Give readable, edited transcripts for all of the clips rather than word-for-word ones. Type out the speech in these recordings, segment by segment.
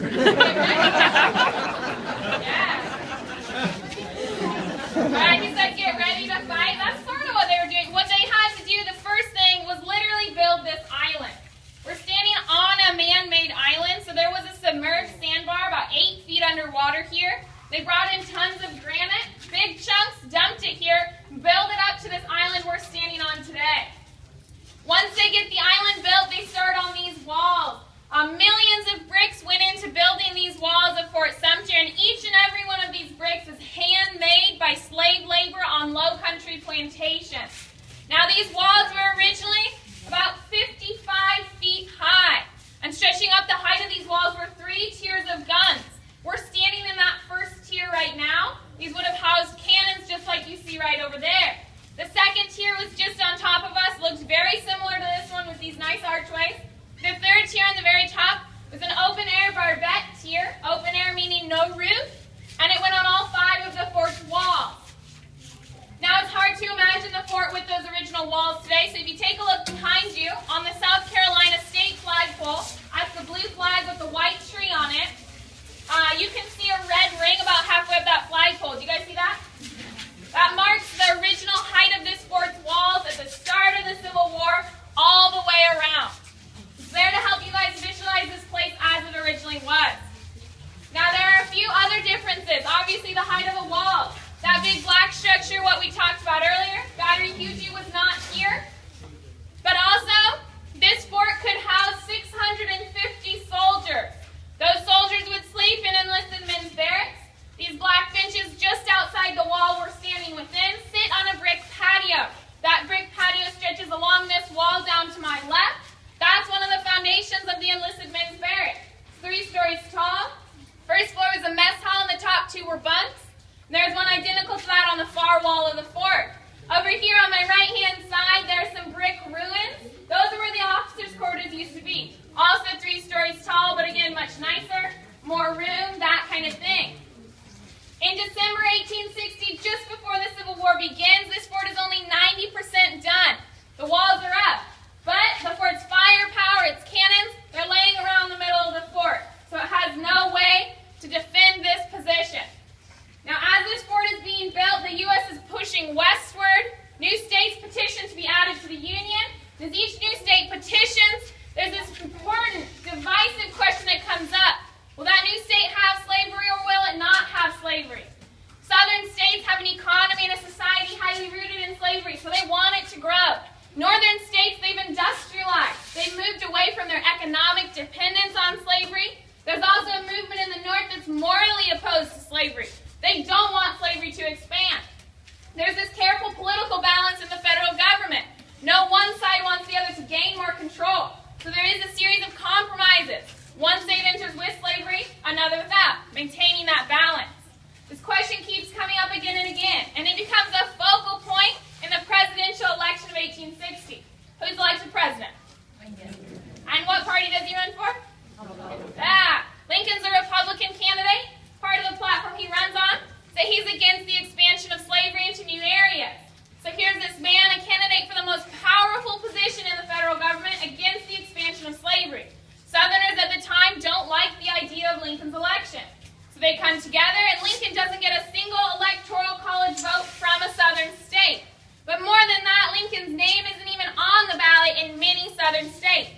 Yeah. Alright, he said get ready to fight. That's sort of what they were doing. What they had to do, the first thing, was literally build this island. We're standing on a man-made island, so there was a submerged sandbar about 8 feet underwater here. They brought in tons of granite, big chunks, dumped it here, built it up to this island we're standing on today. Once they get the island built, they start on these walls. Millions of bricks went into building these walls of Fort Sumter, and each and every one of these bricks is handmade by slave labor on low country plantations. Now, these walls were originally about 55 feet high, and stretching up the height of these walls were 3 tiers of guns. We're standing in that first tier right now. These would have housed cannons just like you see right over there. The second tier was just on top of us, looked very similar to this one with these nice archways. The third tier on the very top was an open-air barbette tier, open air meaning no roof, and it went on all 5 of the fort's walls. Now it's hard to imagine the fort with those original walls today, so if you take a look behind you, on the South Carolina state flagpole, that's the blue flag with the white tree on it, you can see a red ring about halfway up that flagpole. Do you guys see that? That marks the original height of this fort's walls at the start of the Civil War, all the way around. It's there to help you guys visualize this place as it originally was. Now there are a few other differences. Obviously the height of the walls. That big black structure, what we talked about earlier, Battery Hugie was not here. But also, this fort could house 650 soldiers. Those soldiers would sleep in enlisted men's barracks. These black benches just outside the wall we're standing within sit on a brick patio. That brick patio stretches along this wall down to my left. That's one of the foundations of the enlisted men's barracks. It's 3 stories tall. First floor is a mess hall, and the top 2 were bunks. There's one identical to that on the far wall of the fort. Over here on my right-hand side, there are some brick ruins. Those are where the officers' quarters used to be. Also 3 stories tall, but again, much nicer, more room, that kind of thing. In December 1860, just before the Civil War begins, this fort is only 90% done. The walls are up, but the fort's firepower, its cannons, they're laying around the middle of the fort, so it has no way to defend this position. Now, as this fort is being built, the U.S. is pushing westward. New states petition to be added to the Union. As each new state petitions, there's this important, divisive question that comes up. Will that new state have slavery or will it not have slavery? Southern states have an economy and a society highly rooted in slavery, so they want it to grow. Northern states, they've industrialized. They've moved away from their economic dependence on slavery. There's also a movement in the North that's morally opposed to slavery. They don't want slavery to expand. There's this careful political balance in the federal government. No one side wants the other to gain more control. So there is a series of compromises. One state enters with slavery, another without, maintaining that balance. This question keeps coming up again and again, and it becomes a focal point in the presidential election of 1860. Who's elected president? Lincoln. And what party does he run for? Lincoln's a Republican candidate. Part of the platform he runs on, so he's against the expansion of slavery into new areas. So here's this man, a candidate for the most powerful position in the federal government against the expansion of slavery. Southerners at the time don't like the idea of Lincoln's election. So they come together, and Lincoln doesn't get a single electoral college vote from a southern state. But more than that, Lincoln's name isn't even on the ballot in many southern states.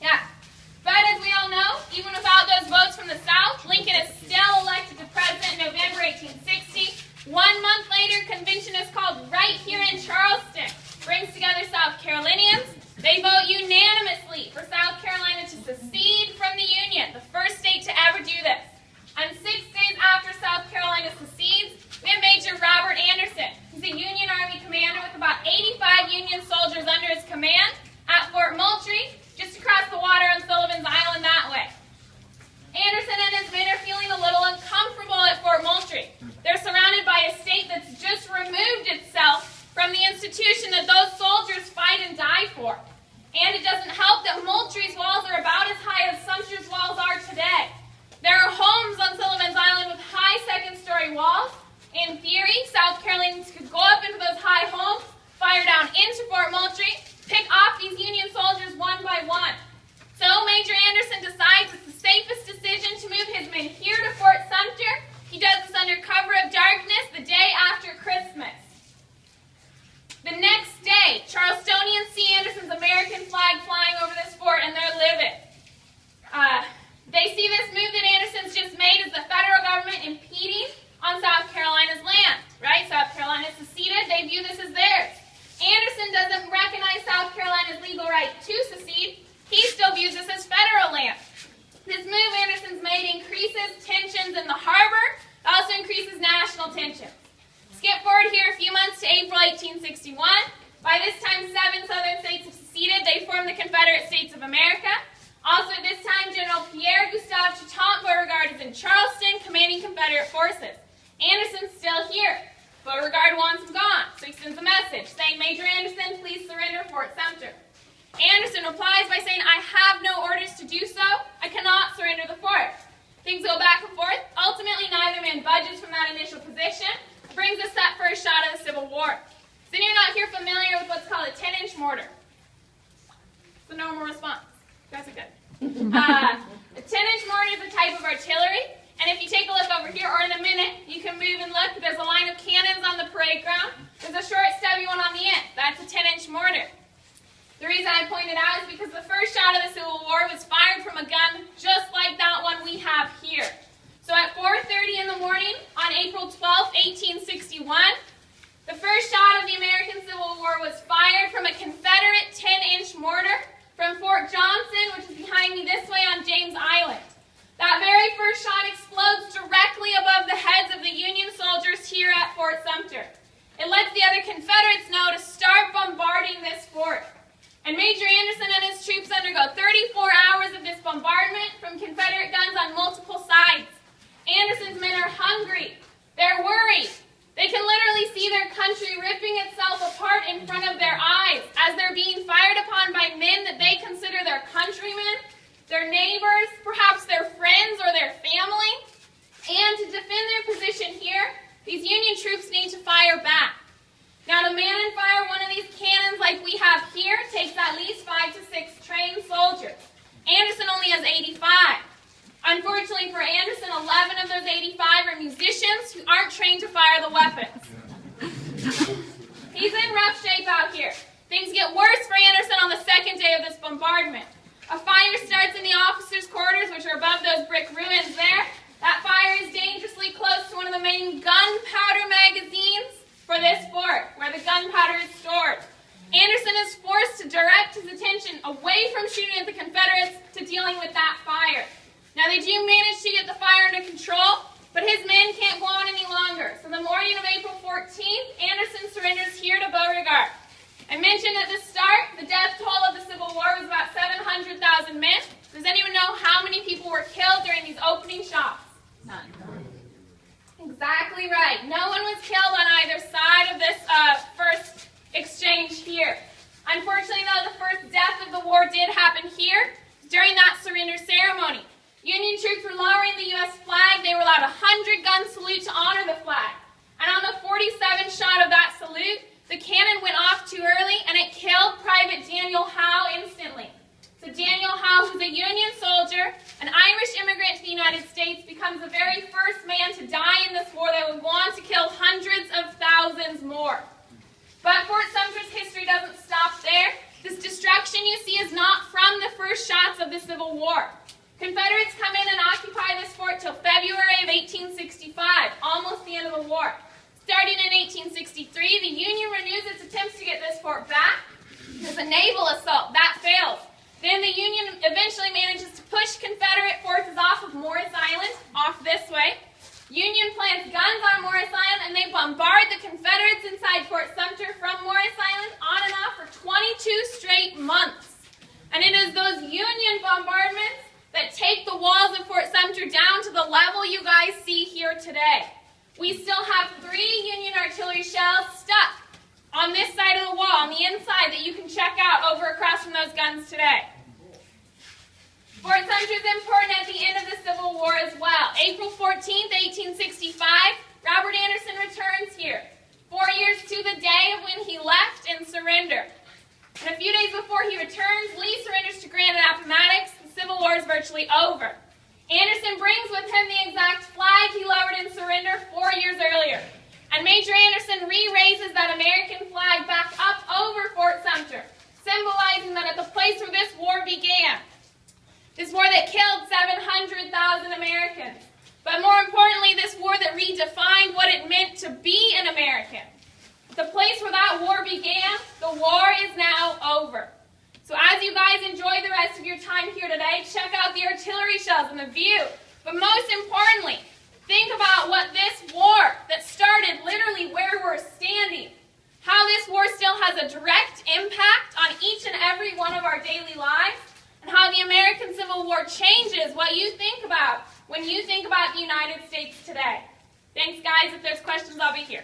Yeah. But as we all know, even without those votes from the South, Lincoln is still elected to president in November 1860. 1 month later, convention is called right here in Charleston. Brings together South Carolinians. They vote unanimously for South Carolina to secede from the Union, the first state to ever do this. And 6 days after South Carolina secedes, we have Major Robert Anderson. He's a Union Army commander with about 85 Union soldiers under his command at Fort Moultrie, just across the water on Sullivan's Island that way. Anderson and his men are feeling a little uncomfortable at Fort Moultrie. They're surrounded by a state that's just removed itself from the institution that those soldiers fight and die for. And it doesn't help that Moultrie's walls are about as high as Sumter's walls are today. There are homes on Sullivan's Island with high second-story walls. In theory, South Carolinians could go up into those high homes, fire down into Fort Moultrie, pick off these Union soldiers one by one. So Major Anderson decides it's the safest decision on South Carolina's land, right? South Carolina seceded. They view this as theirs. Anderson doesn't recognize South Carolina's legal right to secede. He still views this as federal land. This move Anderson's made increases tensions in the harbor. It also increases national tensions. Skip forward here a few months to April 1861. By this time, 7 southern states have seceded. They form the Confederate States of America. Also at this time, General Pierre-Gustave Chateaubriand Beauregard is in Charleston, commanding Confederate forces. Anderson's still here. Beauregard wants him gone, so he sends a message saying, Major Anderson, please surrender Fort Sumter. Anderson replies by saying, I have no orders to do so. I cannot surrender the fort. Things go back and forth. Ultimately, neither man budges from that initial position. It brings us that first shot of the Civil War. Is anyone out here familiar with what's called a 10-inch mortar? It's the normal response. You guys are good. A 10-inch mortar is a type of artillery. And if you take a look over here, or in a minute, you can move and look. There's a line of cannons on the parade ground. There's a short, stubby one on the end. That's a 10-inch mortar. The reason I pointed out is because the first shot of the Civil War was fired from a gun just like that one we have here. So at 4:30 in the morning on April 12, 1861, the first shot of the American Civil War was fired from a Confederate 10-inch mortar from Fort Johnson, which is behind me this way on James Island. That very first shot explodes directly above the heads of the Union soldiers here at Fort Sumter. It lets the other Confederates know to start bombarding this fort. And Major Anderson and his troops undergo 34 hours of this bombardment from Confederate guns on multiple sides. Anderson's men are hungry. They're worried. They can literally see their country ripping itself apart in front of their eyes as they're being fired upon by men that they consider their countrymen, their neighbors, perhaps their friends or their family. And to defend their position here, these Union troops need to fire back. Now, to man and fire one of these cannons like we have here takes at least 5 to 6 trained soldiers. Anderson only has 85. Unfortunately for Anderson, 11 of those 85 are musicians who aren't trained to fire the weapons. He's in rough shape out here. Things get worse for Anderson on the second day of this bombardment. A fire starts in the officers' quarters, which are above those brick ruins there. That fire is dangerously close to one of the main gunpowder magazines for this fort, where the gunpowder is stored. Anderson is forced to direct his attention away from shooting at the Confederates to dealing with that fire. Now, they do manage to get the fire under control, but his men can't go on any longer. So the morning of April 14th, Anderson surrenders here to Beauregard. I mentioned at the start, the death toll of the Civil War was about 700,000 men. Does anyone know how many people were killed during these opening shots? None. Exactly right. No one was killed on either side of this first exchange here. Unfortunately, though, the first death of the war did happen here during that surrender ceremony. Union troops were lowering the U.S. flag. They were allowed a 100-gun salute to honor the flag. And on the 47th shot of that salute, the cannon went off too early, and it killed Private Daniel Howe instantly. So Daniel Howe, who's a Union soldier, an Irish immigrant to the United States, becomes the very first man to die in this war that would go on to kill hundreds of thousands more. But Fort Sumter's history doesn't stop there. This destruction you see is not from the first shots of the Civil War. Confederates come in and occupy this fort till February of 1865, almost the end of the war. Starting in 1863, the Union renews its attempts to get this fort back. There's a naval assault. That fails. Then the Union eventually manages to push Confederate forces off of Morris Island, off this way. Union plants guns on Morris Island, and they bombard the Confederates inside Fort Sumter from Morris Island on and off for 22 straight months. And it is those Union bombardments that take the walls of Fort Sumter down to the level you guys see here today. We still have 3 Union artillery shells stuck on this side of the wall, on the inside, that you can check out over across from those guns today. Fort Sumter is important at the end of the Civil War as well. April 14th, 1865, Robert Anderson returns here, 4 years to the day of when he left and surrendered. And a few days before he returns, Lee surrenders to Grant at Appomattox. The Civil War is virtually over. Anderson brings with him the exact flag he lowered in surrender 4 years earlier. And Major Anderson re-raises that American flag back up over Fort Sumter, symbolizing that at the place where this war began, this war that killed 700,000 Americans, but more importantly, this war that redefined your time here today. Check out the artillery shells and the view. But most importantly, think about what this war that started literally where we're standing, how this war still has a direct impact on each and every one of our daily lives, and how the American Civil War changes what you think about when you think about the United States today. Thanks, guys. If there's questions, I'll be here.